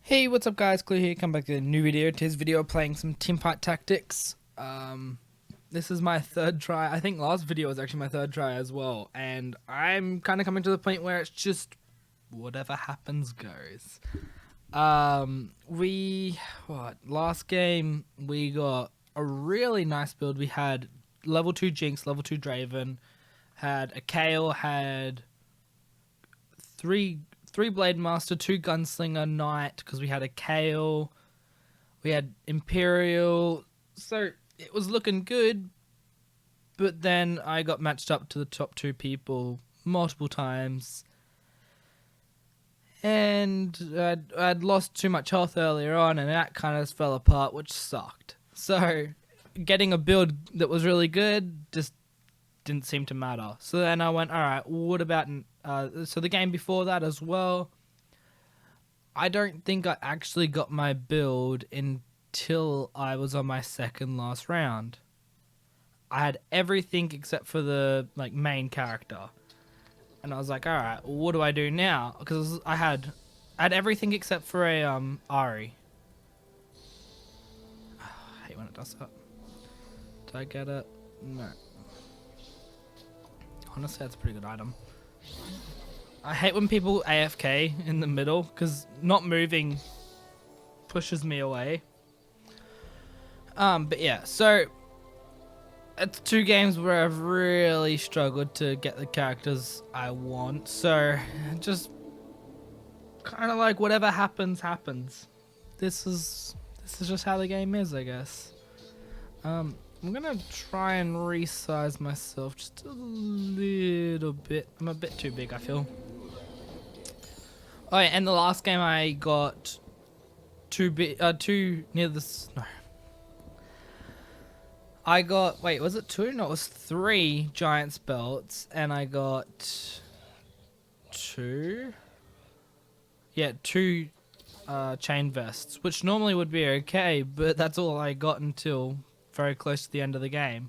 Hey, what's up guys, Clue here, come back to a new video. Today's video playing some Teamfight Tactics. This is my third try. I think last video was actually my third try as well. And I'm kind of coming to the point where it's just whatever happens goes. Last game we got a really nice build. We had level 2 Jinx, level 2 Draven, had a Kale, had three Blade Master, 2 Gunslinger, Knight, because we had a Kale, we had Imperial, so it was looking good, but then I got matched up to the top 2 people multiple times, and I'd lost too much health earlier on, and that kind of fell apart, which sucked. So getting a build that was really good just didn't seem to matter. So then I went, alright, what about so the game before that as well, I don't think I actually got my build until I was on my second last round. I had everything except for the main character, and I was like, alright, what do I do now? Because I had everything except for a Ari. I hate when it does that. Did I get it? No. Honestly, that's a pretty good item. I hate when people AFK in the middle, because not moving pushes me away. But yeah, so it's 2 games where I've really struggled to get the characters I want. So just kind of like whatever happens, happens. This is just how the game is, I guess. I'm gonna try and resize myself just a little bit. I'm a bit too big, I feel. Oh yeah, and the last game I got too near this. No, I got, wait, was it 2? No, it was 3 Giants belts, and I got 2. Yeah, 2 chain vests, which normally would be okay, but that's all I got until very close to the end of the game.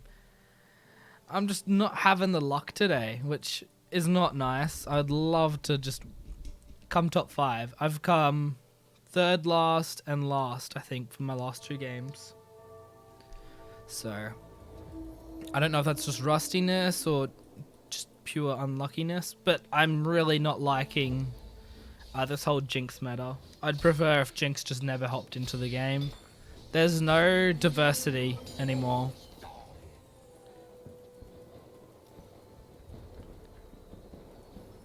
I'm just not having the luck today, which is not nice. I'd love to just come top 5. I've come 3rd last and last, I think, for my last 2 games. So I don't know if that's just rustiness or just pure unluckiness, but I'm really not liking this whole Jinx meta. I'd prefer if Jinx just never hopped into the game. There's no diversity anymore.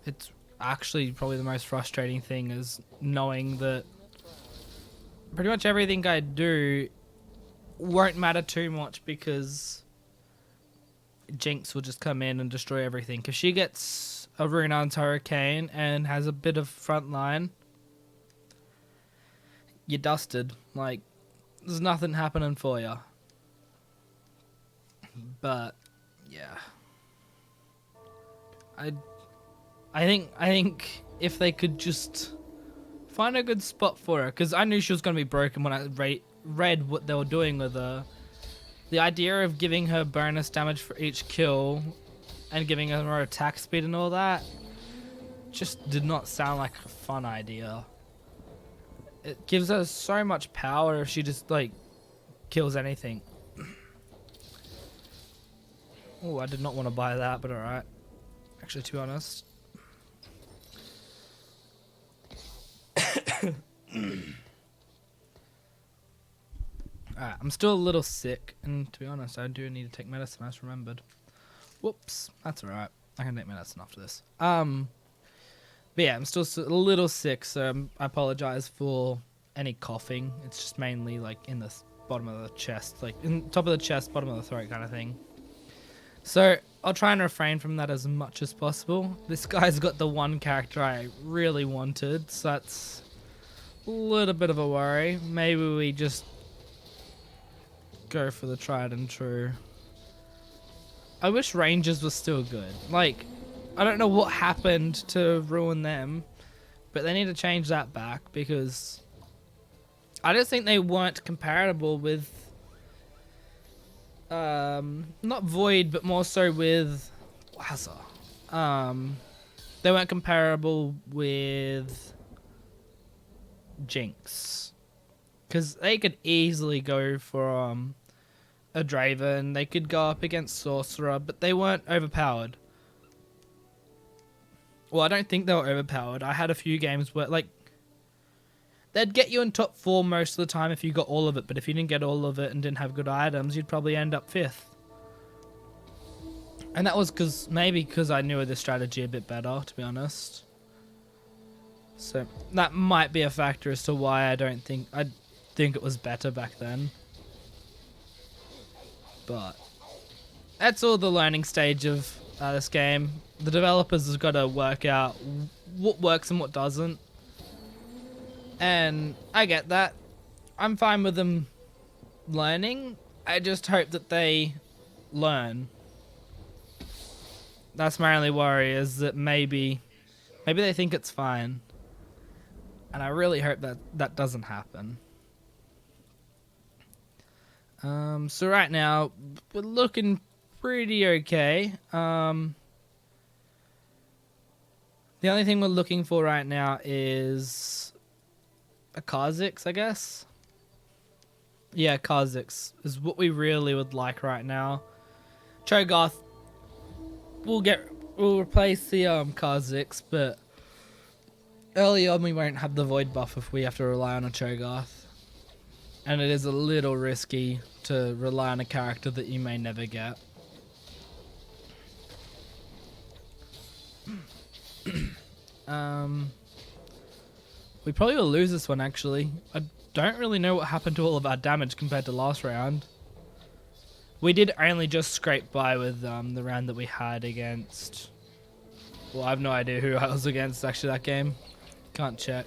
It's actually probably the most frustrating thing, is knowing that pretty much everything I do won't matter too much because Jinx will just come in and destroy everything. If she gets a Runar's Hurricane and has a bit of front line, you're dusted. Like, there's nothing happening for you. But yeah, I think if they could just find a good spot for her, because I knew she was going to be broken when I read what they were doing with her. The idea of giving her bonus damage for each kill and giving her more attack speed and all that just did not sound like a fun idea. It gives her so much power if she just kills anything. Oh, I did not want to buy that, but alright. Actually, to be honest. Alright, I'm still a little sick, and to be honest, I do need to take medicine, I just remembered. Whoops, that's alright. I can take medicine after this. But yeah, I'm still a little sick, so I apologize for any coughing. It's just mainly in the bottom of the chest, in top of the chest, bottom of the throat kind of thing. So I'll try and refrain from that as much as possible. This guy's got the one character I really wanted, so that's a little bit of a worry. Maybe we just go for the tried and true. I wish Rangers was still good. I don't know what happened to ruin them, but they need to change that back, because I just think they weren't comparable with not Void, but more so with Lazar. They weren't comparable with Jinx. Because they could easily go for a Draven. They could go up against Sorcerer, but they weren't overpowered. Well, I don't think they were overpowered. I had a few games where, like, they'd get you in top 4 most of the time if you got all of it, but if you didn't get all of it and didn't have good items, you'd probably end up 5th. And that was because I knew the strategy a bit better, to be honest. So that might be a factor as to why I think it was better back then. But that's all the learning stage of this game. The developers have got to work out what works and what doesn't. And I get that. I'm fine with them learning. I just hope that they learn. That's my only worry, is that maybe they think it's fine. And I really hope that doesn't happen. So right now, we're looking pretty okay. The only thing we're looking for right now is a Kha'Zix, I guess. Yeah, Kha'Zix is what we really would like right now. Cho'Gath, we'll replace the Kha'Zix, but early on we won't have the Void buff if we have to rely on a Cho'Gath. And it is a little risky to rely on a character that you may never get. We probably will lose this one, actually. I don't really know what happened to all of our damage compared to last round. We did only just scrape by with the round that we had against... Well, I have no idea who I was against, actually, that game. Can't check.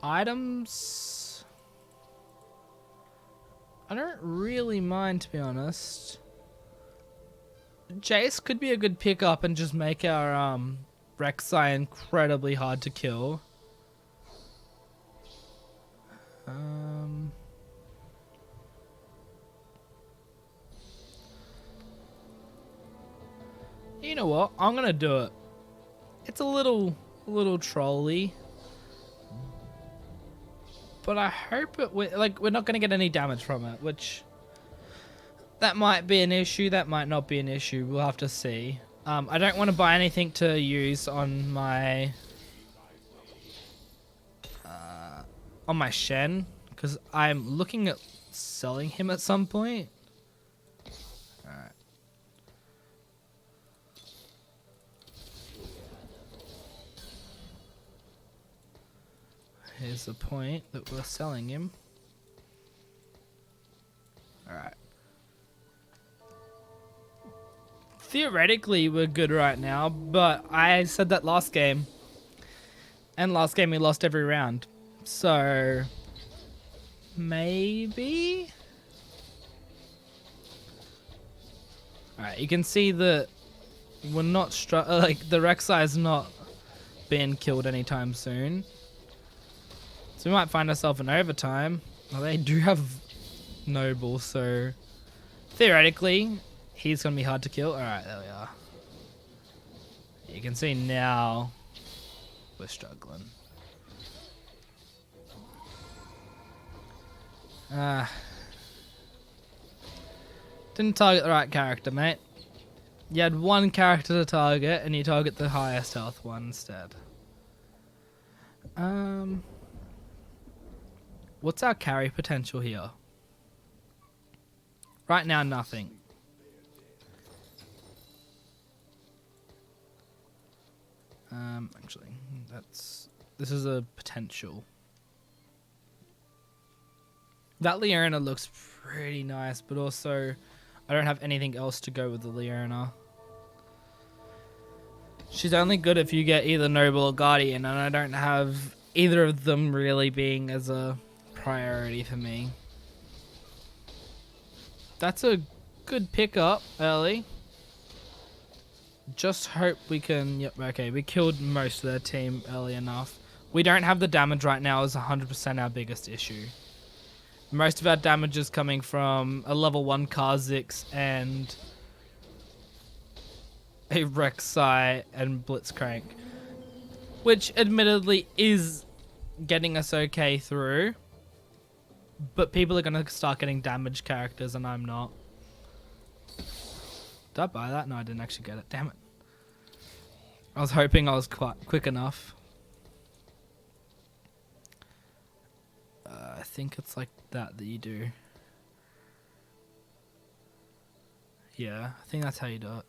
Items... I don't really mind, to be honest. Jace could be a good pickup and just make our Rek'Sai incredibly hard to kill. You know what? I'm gonna do it. It's a little trolly, but I hope we're not gonna get any damage from it, which. That might be an issue, that might not be an issue, we'll have to see. I don't want to buy anything to use on my Shen, because I'm looking at selling him at some point. Alright. Here's the point that we're selling him. Alright. Theoretically, we're good right now, but I said that last game. And last game we lost every round. So... maybe? Alright, you can see that we're not the Rek'Sai is not being killed anytime soon. So we might find ourselves in overtime. Well, they do have Noble, so... theoretically... he's going to be hard to kill. Alright, there we are. You can see now we're struggling. Didn't target the right character, mate. You had one character to target and you target the highest health one instead. What's our carry potential here? Right now, nothing. Actually, this is a potential. That Leona looks pretty nice, but also I don't have anything else to go with the Leona. She's only good if you get either Noble or Guardian, and I don't have either of them really being as a priority for me. That's a good pickup early. Just hope we can... Yep, okay, we killed most of their team early enough. We don't have the damage right now is 100% our biggest issue. Most of our damage is coming from a level 1 Kha'Zix and a Rek'Sai and Blitzcrank, which admittedly is getting us okay through, but people are going to start getting damaged characters and I'm not. Did I buy that? No, I didn't actually get it. Damn it. I was hoping I was quite quick enough. I think it's like that you do. Yeah, I think that's how you do it.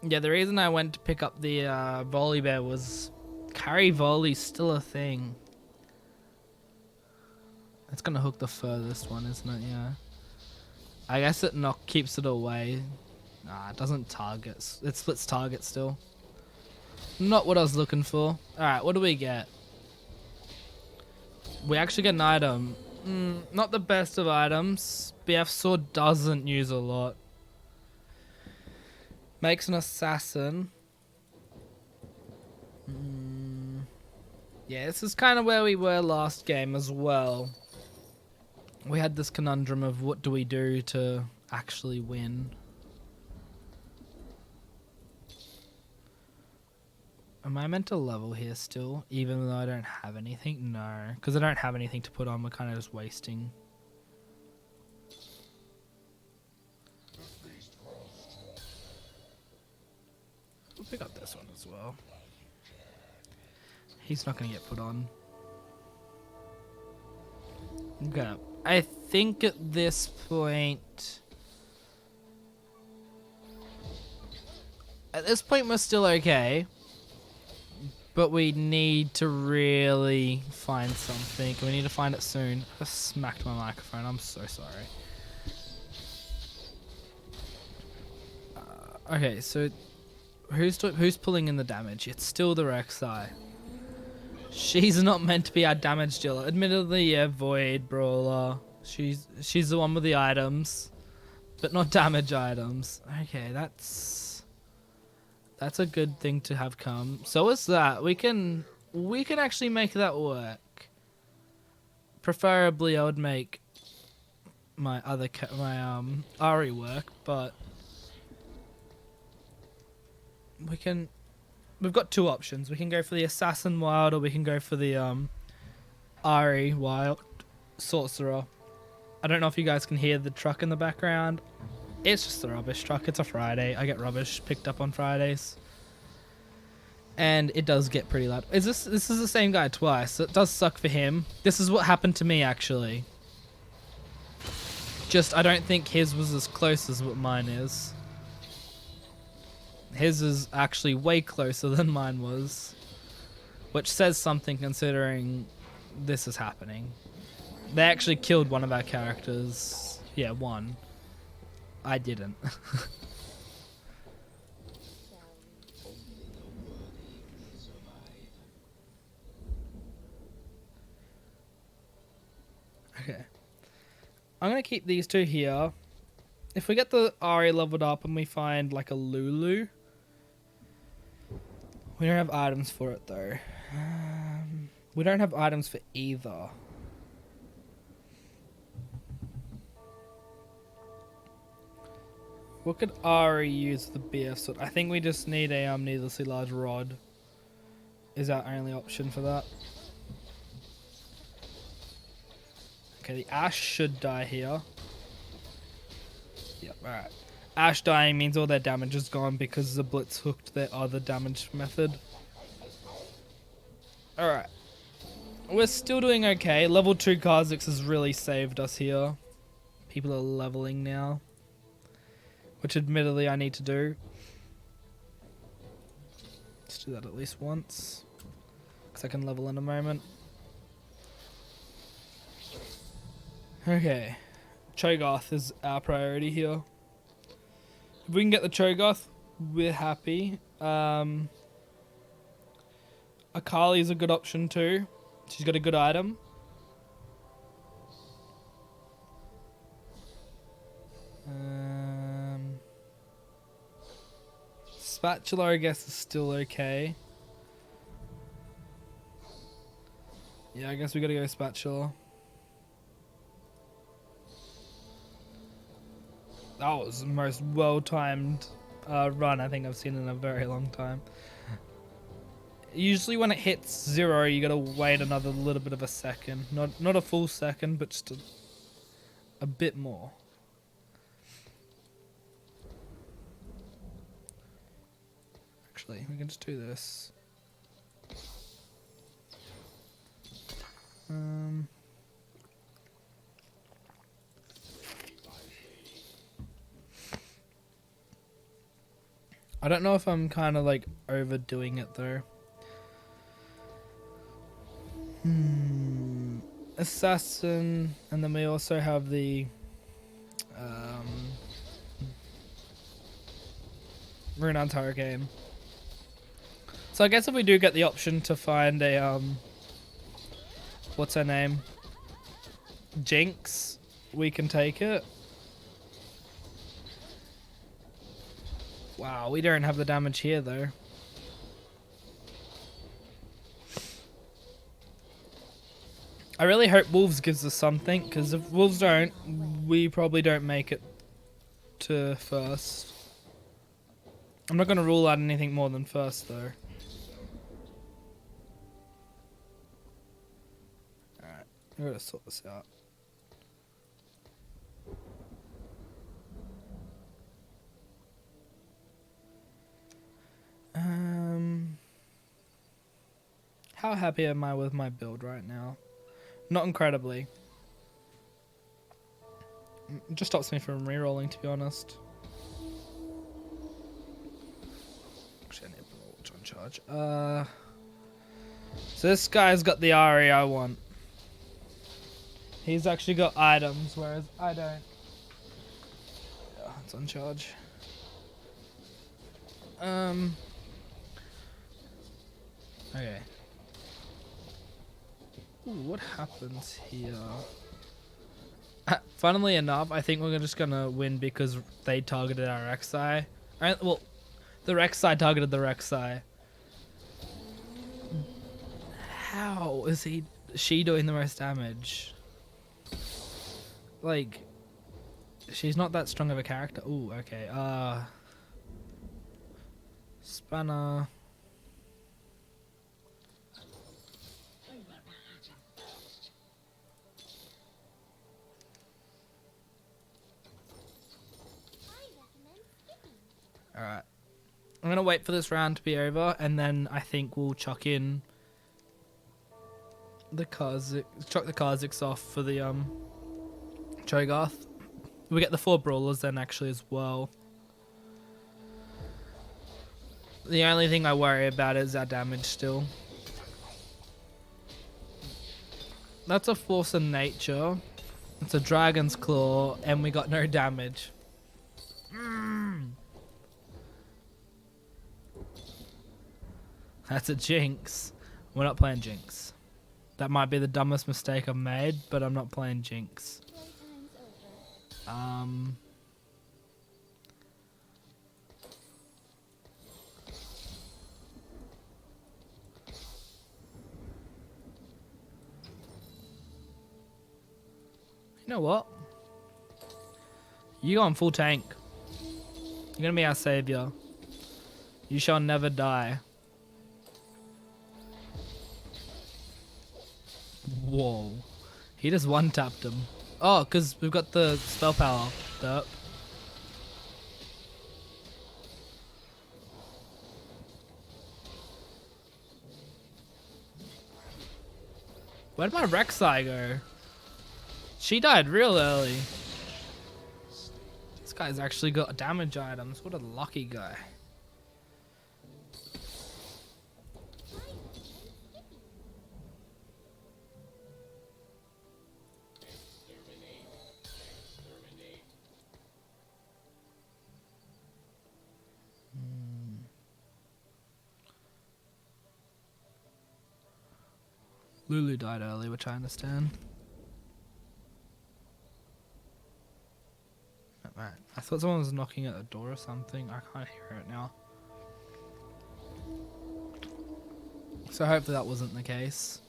Yeah, the reason I went to pick up the volley bear was carry volley's still a thing. It's gonna hook the furthest one, isn't it? Yeah. I guess it keeps it away. Nah, it doesn't target. It splits target still. Not what I was looking for. Alright, what do we get? We actually get an item. Not the best of items. BF sword doesn't use a lot. Makes an assassin. Yeah, this is kind of where we were last game as well. We had this conundrum of what do we do to actually win. Am I meant to level here still, even though I don't have anything? No, because I don't have anything to put on. We're kind of just wasting. We'll pick up this one as well. He's not going to get put on. Okay. I think at this point... we're still okay. But we need to really find something. We need to find it soon. I smacked my microphone. I'm so sorry. Okay, so who's pulling in the damage? It's still the Rek'Sai. She's not meant to be our damage dealer. Admittedly, yeah, Void Brawler. She's the one with the items, but not damage items. Okay, that's a good thing to have come. So is that we can actually make that work. Preferably, I would make my Ari work, but we've got two options. We can go for the Assassin Wild, or we can go for the Ari Wild Sorcerer. I don't know if you guys can hear the truck in the background. It's just the rubbish truck. It's a Friday. I get rubbish picked up on Fridays. And it does get pretty loud. This is the same guy twice. So it does suck for him. This is what happened to me, actually. Just, I don't think his was as close as what mine is. His is actually way closer than mine was. Which says something considering this is happening. They actually killed one of our characters. Yeah, one. I didn't. Okay. I'm going to keep these two here. If we get the Ari leveled up and we find like a Lulu. We don't have items for it though. We don't have items for either. What could Ari use the BF sword? I think we just need a needlessly large rod. Is our only option for that. Okay, the Ash should die here. Yep, alright. Ash dying means all their damage is gone because the Blitz hooked their other damage method. Alright. We're still doing okay. Level 2 Kha'Zix has really saved us here. People are leveling now. Which admittedly I need to do. Let's do that at least once. Because I can level in a moment. Okay. Cho'Gath is our priority here. If we can get the Cho'Gath, we're happy. Akali is a good option too. She's got a good item. Spatula, I guess, is still okay. Yeah, I guess we gotta go spatula. That was the most well-timed run I think I've seen in a very long time. Usually when it hits 0, you gotta wait another little bit of a second. Not a full second, but just a bit more. Actually, we can just do this. I don't know if I'm kind of like overdoing it though. Assassin, and then we also have the Renowned Hurricane. So I guess if we do get the option to find a what's her name? Jinx, we can take it. Wow, we don't have the damage here though. I really hope Wolves gives us something, because if Wolves don't, we probably don't make it to first. I'm not going to rule out anything more than first though. Alright, we're going to sort this out. How happy am I with my build right now? Not incredibly. It just stops me from rerolling, to be honest. Actually, I need to put my watch on charge. So this guy's got the Ari I want. He's actually got items, whereas I don't. Yeah, it's on charge. Okay. Ooh, what happens here? Funnily enough, I think we're just gonna win because they targeted our Rek'Sai. Well, the Rek'Sai targeted the Rek'Sai. How is she doing the most damage? Like, she's not that strong of a character. Ooh, okay. Spanner. Alright. I'm gonna wait for this round to be over, and then I think we'll chuck in the Kha'Zix off for the Cho'Gath. We get the 4 brawlers then actually as well. The only thing I worry about is our damage still. That's a force of nature. It's a dragon's claw, and we got no damage. That's a Jinx. We're not playing Jinx. That might be the dumbest mistake I've made, but I'm not playing Jinx. You know what? You go on full tank. You're gonna be our savior. You shall never die. Whoa. He just one-tapped him. Oh, because we've got the spell power. Derp. Where'd my Rek'Sai go? She died real early. This guy's actually got damage items. What a lucky guy. Lulu died early, which I understand. Right. I thought someone was knocking at the door or something. I can't hear it now. So hopefully that wasn't the case.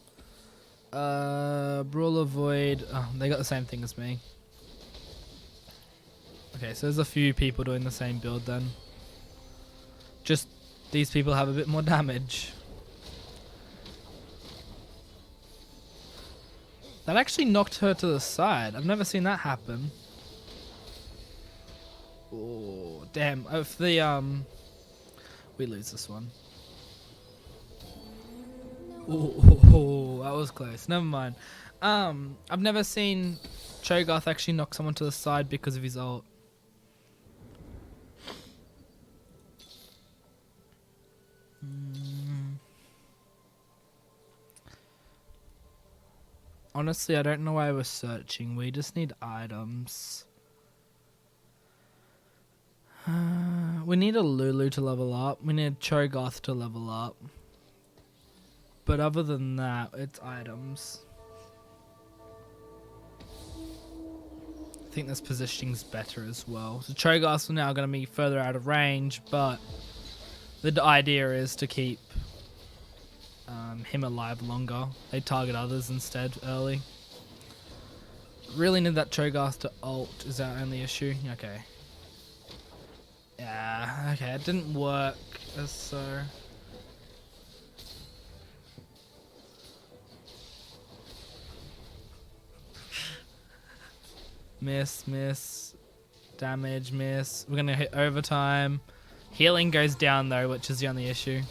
Brawler Void. Oh, they got the same thing as me. Okay, so there's a few people doing the same build then. Just these people have a bit more damage. That actually knocked her to the side. I've never seen that happen. Oh, damn. If the, we lose this one. Oh, that was close. Never mind. I've never seen Cho'Gath actually knock someone to the side because of his ult. Honestly, I don't know why we're searching. We just need items. We need a Lulu to level up. We need Cho'Gath to level up. But other than that, it's items. I think this positioning's better as well. So Cho'Gath's now going to be further out of range, but the idea is to keep him alive longer. They target others instead early. Really need that Cho'Gath to ult. Is that only issue? Okay. Yeah, okay, it didn't work, so... Miss. Damage, miss. We're gonna hit overtime. Healing goes down though, which is the only issue.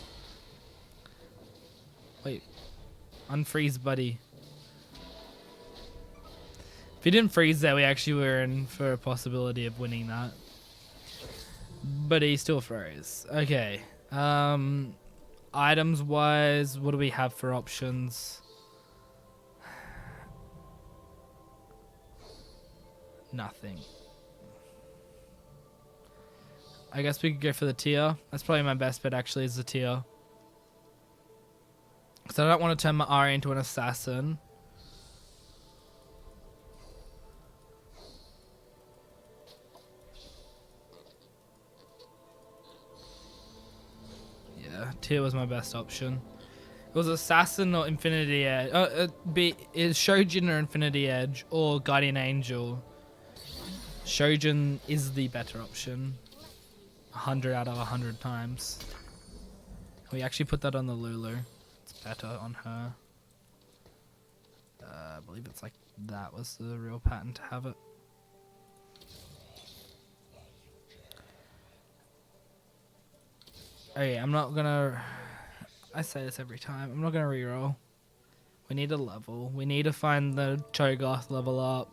Wait. Unfreeze, buddy. If he didn't freeze there, we actually were in for a possibility of winning that. But he still froze. Okay. Items wise, what do we have for options? Nothing. I guess we could go for the tier. That's probably my best bet actually, is the tier. Because I don't want to turn my Ari into an assassin. Yeah, tier was my best option. It was assassin or infinity edge. Is Shojin or infinity edge or guardian angel. Shojin is the better option. 100 out of 100 times. We actually put that on the Lulu. It's better on her. I believe it's like that was the real pattern to have it. Okay, I'm not gonna... I say this every time. I'm not gonna reroll. We need a level. We need to find the Cho'Gath level up.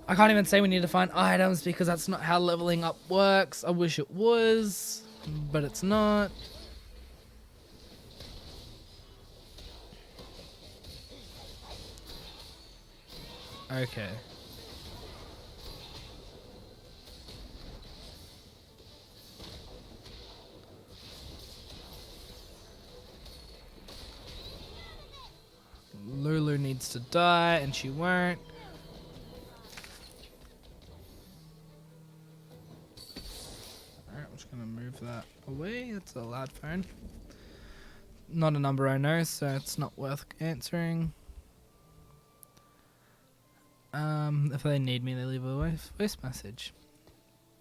I can't even say we need to find items because that's not how leveling up works. I wish it was, but it's not. Okay. Lulu needs to die, and she won't. Alright, I'm just gonna move that away. It's a loud phone. Not a number I know, so it's not worth answering. If they need me, they leave a voice message.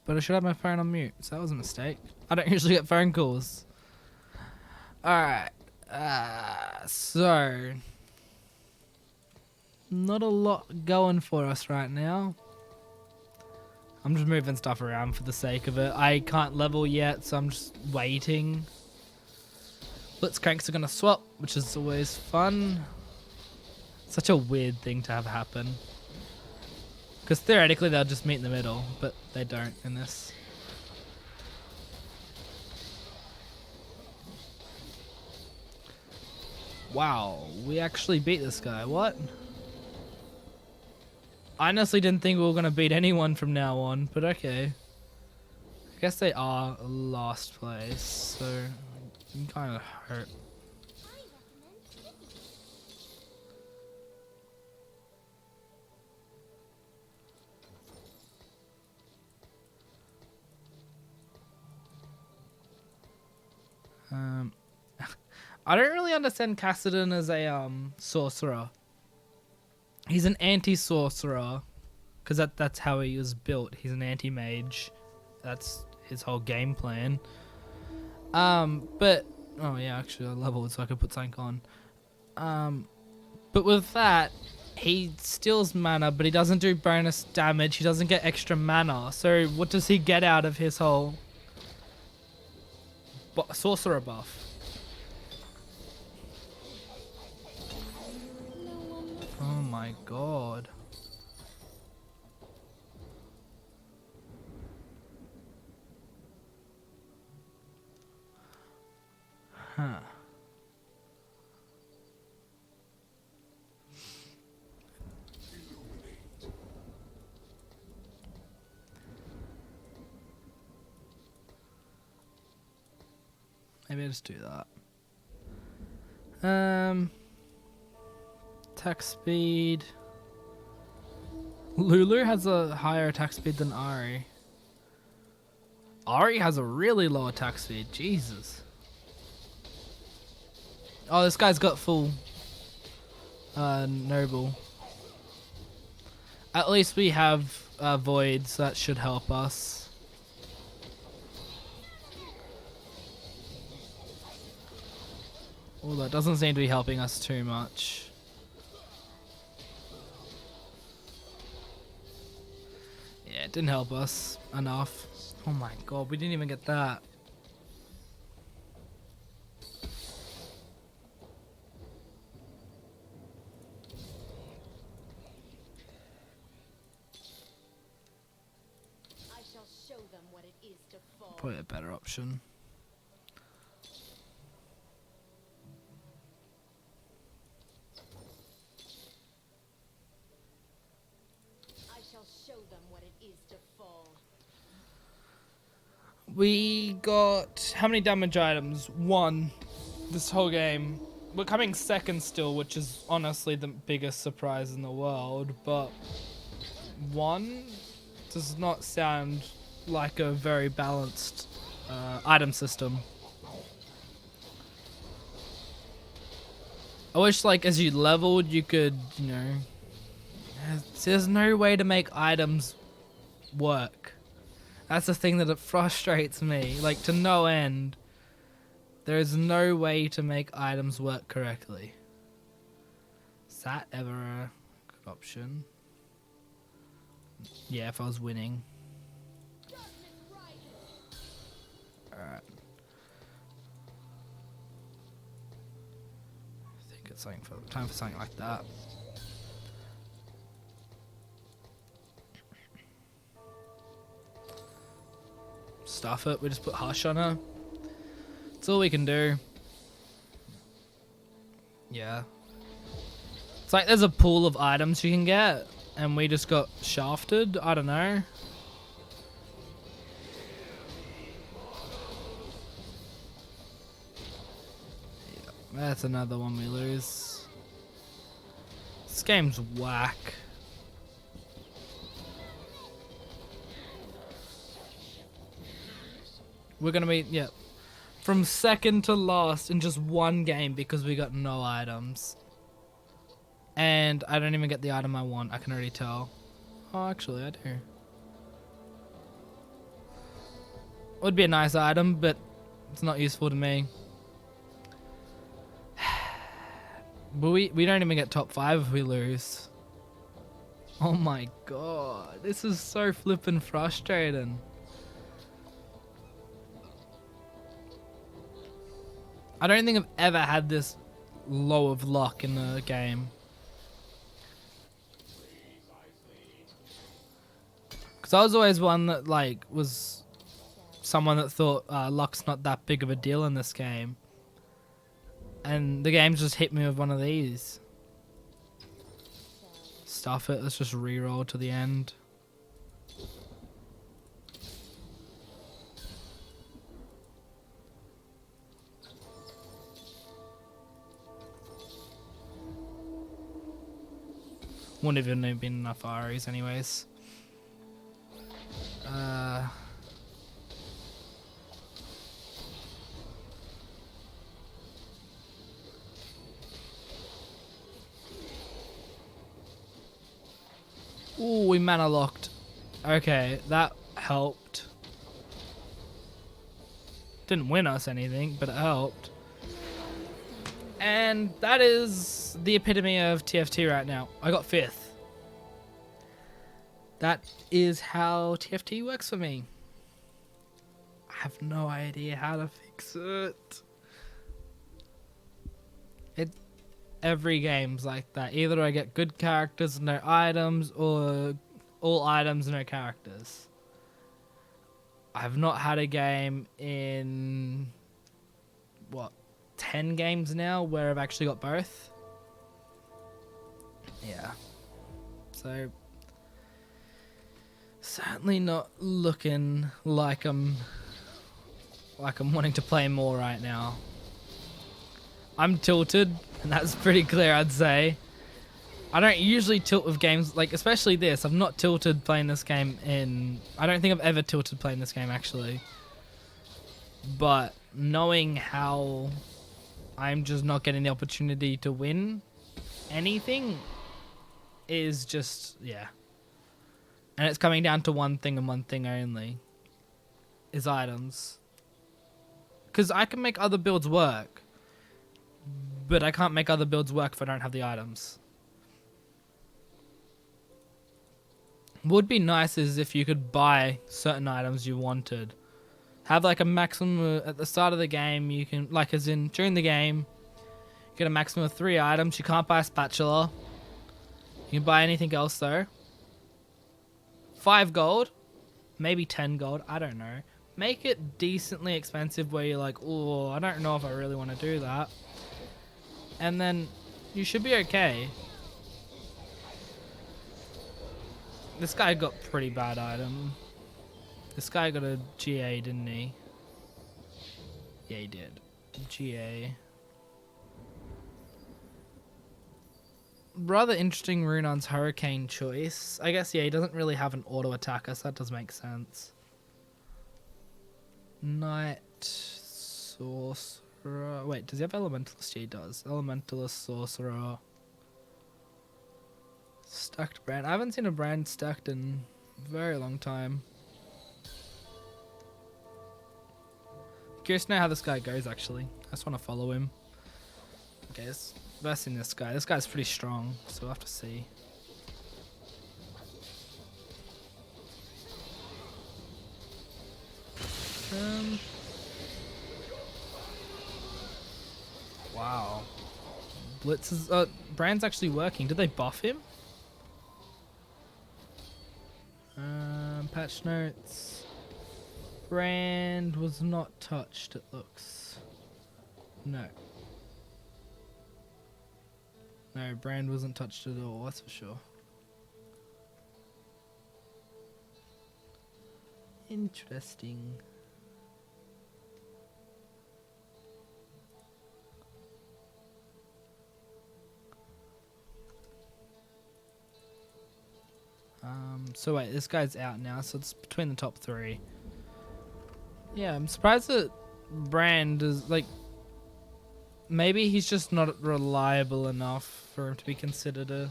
But I should have my phone on mute, so that was a mistake. I don't usually get phone calls. Alright. So... not a lot going for us right now. I'm just moving stuff around for the sake of it. I can't level yet, so I'm just waiting. Blitzcranks are going to swap, which is always fun. Such a weird thing to have happen. Because theoretically they'll just meet in the middle, but they don't in this. Wow, we actually beat this guy. What? I honestly didn't think we were going to beat anyone from now on, but okay. I guess they are last place, so I'm kind of hurt. I don't really understand Cassidon as a sorcerer. He's an anti-sorcerer because that's how he was built. He's an anti-mage. That's his whole game plan. But oh yeah, actually I leveled so I could put something on. But with that, he steals mana, but he doesn't do bonus damage. He doesn't get extra mana. So what does he get out of his whole sorcerer buff? Oh my god. Huh. Maybe I'll just do that. Attack speed. Lulu has a higher attack speed than Ari. Ari has a really low attack speed. Jesus. Oh, this guy's got full noble. At least we have void, so that should help us. Although it doesn't seem to be helping us too much. Yeah, it didn't help us enough. Oh my god, we didn't even get that. I shall show them what it is to fall. Probably a better option. I shall show them what it is to fall. We got how many damage items? 1 this whole game. We're coming second still, which is honestly the biggest surprise in the world, but 1 does not sound like a very balanced item system. I wish, like, as you leveled, you could, you know, there's no way to make items work. That's the thing that it frustrates me, like, to no end. There is no way to make items work correctly. Is that ever a good option? Yeah, if I was winning. Alright. I think it's time for something like that. Stuff it, we just put Hush on her. That's all we can do. Yeah. It's like there's a pool of items you can get, and we just got shafted. I don't know. Yeah, that's another one we lose. This game's whack. We're gonna be, yeah, from second to last in just one game because we got no items. And I don't even get the item I want, I can already tell. Oh, actually, I do. Would be a nice item, but it's not useful to me. But we don't even get top 5 if we lose. Oh my god, this is so flippin' frustrating. I don't think I've ever had this low of luck in the game. Because I was always one that, like, was someone that thought luck's not that big of a deal in this game. And the game just hit me with one of these. Stuff it, let's just reroll to the end. Wouldn't even have been enough Aries anyways. Ooh, we mana locked. Okay, that helped. Didn't win us anything, but it helped. And that is the epitome of TFT right now. I got 5th. That is how TFT works for me. I have no idea how to fix it. Every game's like that. Either I get good characters, no items, or all items, no characters. I've not had a game in, what, 10 games now where I've actually got both. Yeah. So, certainly not looking like I'm wanting to play more right now. I'm tilted, and that's pretty clear, I'd say. I don't usually tilt with games, like, especially this. I've not tilted playing this game in... I don't think I've ever tilted playing this game, actually. But knowing how I'm just not getting the opportunity to win anything is just, yeah. And it's coming down to one thing and one thing only. Is items. Because I can make other builds work. But I can't make other builds work if I don't have the items. What would be nice is if you could buy certain items you wanted. Have like a maximum at the start of the game. You can, like, as in during the game, get a maximum of 3 items. You can't buy a spatula. You can buy anything else though. 5 gold, maybe 10 gold. I don't know. Make it decently expensive where you're like, oh, I don't know if I really want to do that. And then you should be okay. This guy got pretty bad item. This guy got a GA, didn't he? Yeah, he did. GA. Rather interesting Runon's Hurricane choice. I guess, yeah, he doesn't really have an auto attacker, so that does make sense. Knight Sorcerer. Wait, does he have Elementalist? Yeah, he does. Elementalist, Sorcerer. Stacked brand. I haven't seen a brand stacked in a very long time. Curious to know how this guy goes, actually. I just want to follow him. Okay, it's versing this guy. This guy's pretty strong, so we'll have to see. Wow. Blitz is... Brand's actually working. Did they buff him? Patch notes. Brand was not touched, it looks. No. No, Brand wasn't touched at all, that's for sure. Interesting. So wait, this guy's out now, so it's between the top 3. Yeah, I'm surprised that Brand is, like, maybe he's just not reliable enough for him to be considered a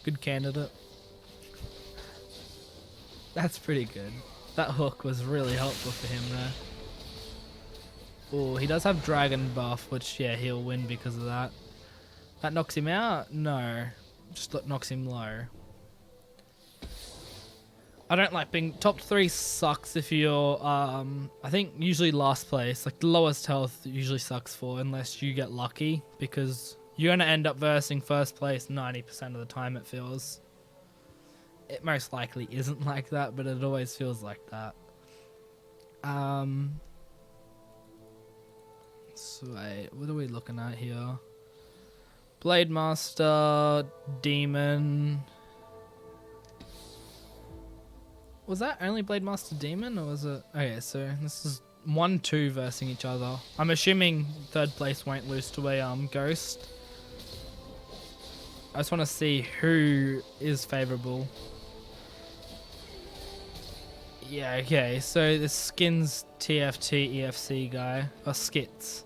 good candidate. That's pretty good. That hook was really helpful for him there. Oh, he does have dragon buff, which, yeah, he'll win because of that. That knocks him out? No. Just knocks him low. I don't like being... Top 3 sucks if you're, I think usually last place. Like, the lowest health usually sucks for, unless you get lucky. Because you're going to end up versing first place 90% of the time, it feels. It most likely isn't like that, but it always feels like that. So wait, what are we looking at here? Blade Master, Demon... Was that only Blade Master Demon, or was it... Okay, so this is 1-2 versing each other. I'm assuming third place won't lose to a Ghost. I just want to see who is favourable. Yeah, okay, so the Skins TFT EFC guy, or Skits.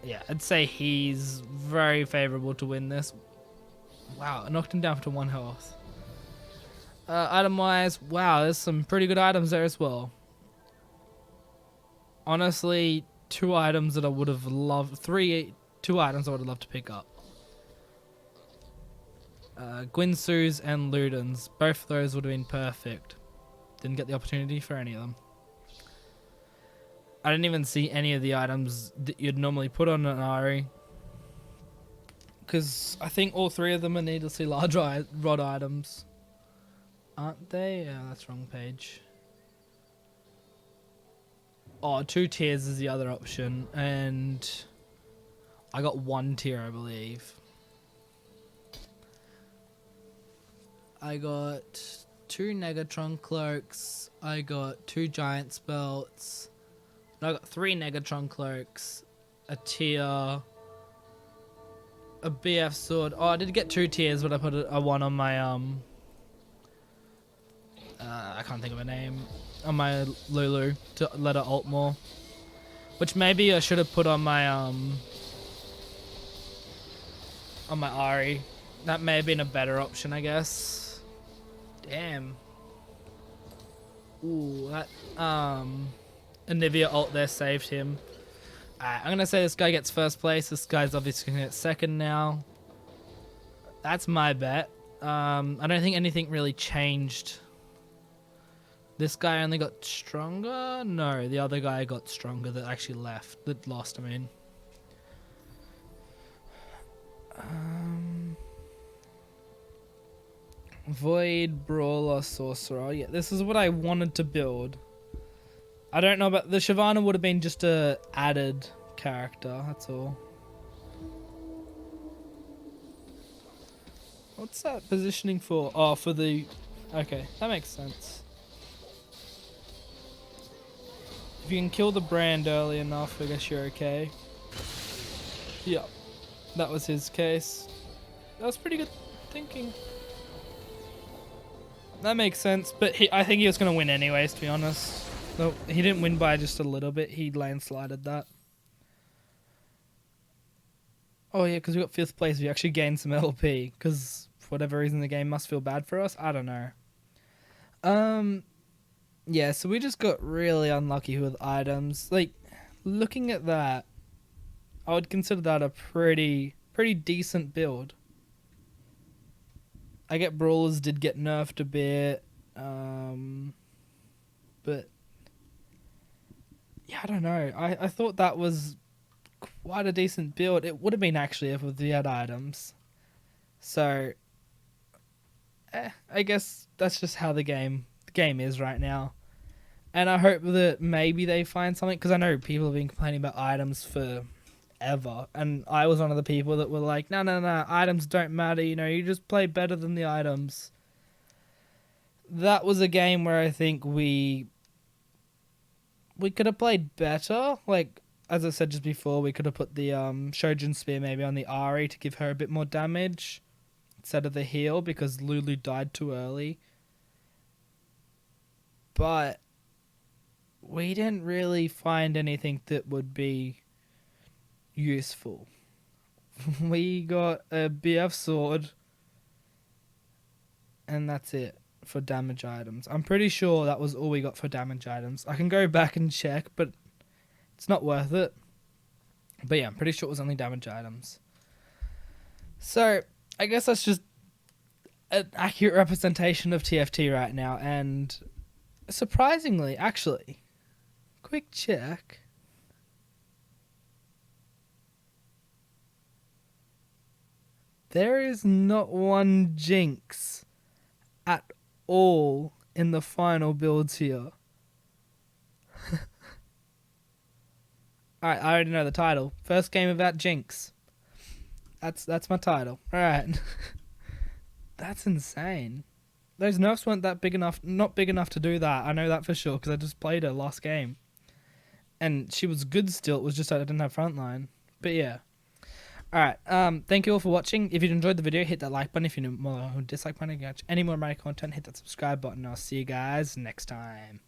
Yeah, I'd say he's very favourable to win this. Wow, I knocked him down to 1 health. Item wise, wow, there's some pretty good items there as well. Honestly, two items that I would have loved, two items I would have loved to pick up. Gwinsu's and Luden's, both of those would have been perfect. Didn't get the opportunity for any of them. I didn't even see any of the items that you'd normally put on an Ari. Because I think all three of them are needlessly large rod items. Aren't they? Yeah, that's wrong page. Oh, 2 tiers is the other option. And I got 1 tier, I believe. I got 2 Negatron cloaks. I got 2 Giant's belts. I got 3 Negatron cloaks. A tier. A BF sword. Oh, I did get 2 tiers, but I put a 1 on my I can't think of a name. On my Lulu to let her ult more. Which maybe I should have put on my Ari. That may have been a better option, I guess. Damn. Ooh, that Anivia ult there saved him. I'm gonna say this guy gets first place. This guy's obviously gonna get second now. That's my bet. I don't think anything really changed. This guy only got stronger? No, the other guy got stronger that actually left. That lost, I mean. Void, Brawler, Sorcerer. Yeah, this is what I wanted to build. I don't know, but the Shyvana would have been just a added character, that's all. What's that positioning for? Oh, for the... Okay, that makes sense. If you can kill the brand early enough, I guess you're okay. Yep, that was his case. That was pretty good thinking. That makes sense, but I think he was going to win anyways, to be honest. No, he didn't win by just a little bit. He landslided that. Oh yeah, because we got 5th place. We actually gained some LP. Because for whatever reason, the game must feel bad for us. I don't know. Yeah, so we just got really unlucky with items. Like, looking at that, I would consider that a pretty decent build. I get Brawlers did get nerfed a bit. But yeah, I don't know. I thought that was quite a decent build. It would have been actually if we had items. So, I guess that's just how the game is right now. And I hope that maybe they find something, because I know people have been complaining about items forever. And I was one of the people that were like, no, items don't matter. You know, you just play better than the items. That was a game where I think we could have played better. Like, as I said just before, we could have put the Shojin Spear maybe on the Ari to give her a bit more damage instead of the heal, because Lulu died too early. But we didn't really find anything that would be useful. We got a BF sword, and that's it for damage items. I'm pretty sure that was all we got for damage items. I can go back and check, but it's not worth it. But yeah, I'm pretty sure it was only damage items. So, I guess that's just an accurate representation of TFT right now. And surprisingly, actually, quick check. There is not one Jinx at all in the final builds here. Alright, I already know the title. First game without Jinx. That's my title. Alright. That's insane. Those nerfs weren't that big enough, not big enough to do that. I know that for sure, because I just played her last game. And she was good still, it was just that I didn't have frontline. But yeah. Alright, thank you all for watching. If you enjoyed the video, hit that like button. If you know more dislike button, any more of my content, hit that subscribe button. I'll see you guys next time.